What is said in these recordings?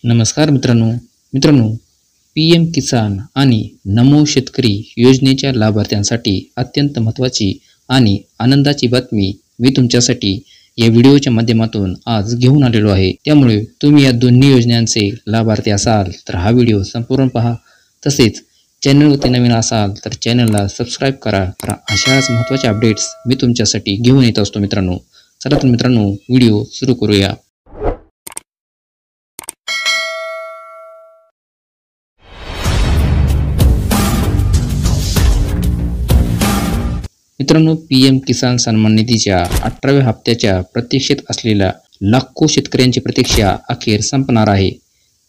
नमस्कार मित्रांनो, PM किसान आणि नमो शेतकरी योजनेच्या लाभार्थ्यांसाठी अत्यंत महत्त्वाची आणि आनंदाची बातमी मी तुमच्यासाठी या व्हिडिओच्या माध्यमातून आज घेऊन आलेलो आहे। त्यामुळे तुम्ही या दोन्ही योजनांचे लाभार्थी असाल तर हा व्हिडिओ संपूर्ण पहा। तसेच चॅनलवरती नवीन असाल तर चॅनलला सबस्क्राईब करा, कारण अशाच महत्त्वाच्या अपडेट्स मी तुमच्यासाठी घेऊन येत असतो मित्रांनो। चला तर मित्रांनो, व्हिडिओ सुरू करूया। मित्रांनो, PM किसान सन्मान निधीच्या 18व्या हप्त्याच्या प्रतीक्षेत असलेल्या लाखो शेतकऱ्यांची प्रतीक्षा अखेर संपणार आहे।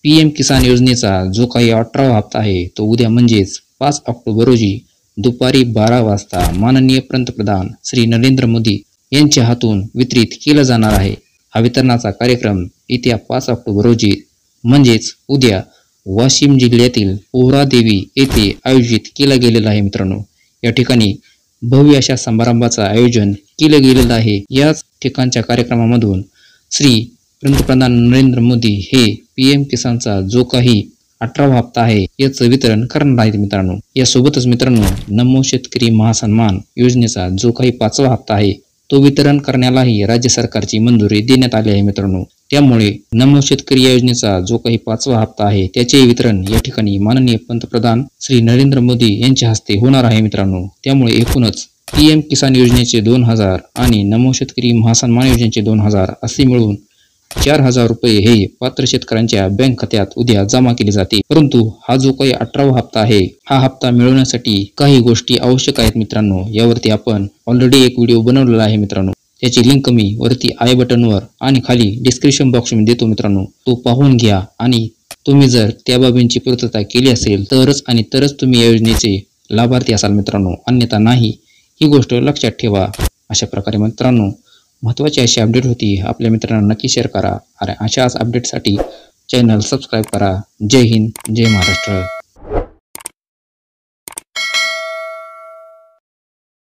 PM किसान योजनेचा जो काही 18वा हप्ता आहे तो उद्या म्हणजेच 5 ऑक्टोबर रोजी दुपारी 12 वाजता माननीय पंतप्रधान श्री नरेंद्र मोदी यांच्या हातून वितरित केला जाणार आहे। हा वितरणाचा कार्यक्रम येत्या 5 ऑक्टोबर रोजी म्हणजेच उद्या वाशिम जिल्ह्यातील पोहरादेवी येथे आयोजित केला गेलेला आहे। मित्रांनो, या ठिकाणी भव्य अशा समारंभाचं आयोजन केलं गेलेलं आहे। याच ठिकाणच्या कार्यक्रमामधून श्री पंतप्रधान नरेंद्र मोदी हे PM किसानचा जो काही 18वा हप्ता आहे याचं वितरण करणार आहेत मित्रांनो। यासोबतच मित्रांनो, नमो शेतकरी महासन्मान योजनेचा जो काही 5वा हप्ता आहे तो वितरण करण्यालाही राज्य सरकारची मंजुरी देण्यात आली आहे मित्रांनो। त्यामुळे नमो शेतकरी या योजनेचा जो काही 5वा हप्ता आहे त्याचे वितरण या ठिकाणी माननीय पंतप्रधान श्री नरेंद्र मोदी यांच्या हस्ते होणार आहे मित्रांनो। त्यामुळे एकूणच PM किसान योजनेचे 2000 आणि नमो शेतकरी महासन्मान योजनेचे 2000 असे मिळून 4000 रुपये हे पात्र शेतकऱ्यांच्या बँक खात्यात उद्या जमा केले जाते। परंतु हा जो काही 18वा हप्ता आहे हा हप्ता मिळवण्यासाठी काही गोष्टी आवश्यक आहेत मित्रांनो। यावरती आपण ऑलरेडी एक व्हिडिओ बनवलेला आहे मित्रांनो। त्याची लिंक मी वरती आय बटनवर आणि खाली डिस्क्रिप्शन बॉक्समध्ये देतो मित्रांनो, तो पाहून घ्या। आणि तुम्ही जर त्या बाबींची पूर्तता केली असेल तरच तुम्ही या योजनेचे लाभार्थी असाल मित्रांनो, अन्यथा नाही। ही गोष्ट लक्षात ठेवा। अशा प्रकारे मित्रांनो, महत्त्वाची अशी अपडेट होती, आपल्या मित्रांना नक्की शेअर करा आणि अशाच अपडेटसाठी चॅनल सबस्क्राईब करा। जय हिंद, जय महाराष्ट्र।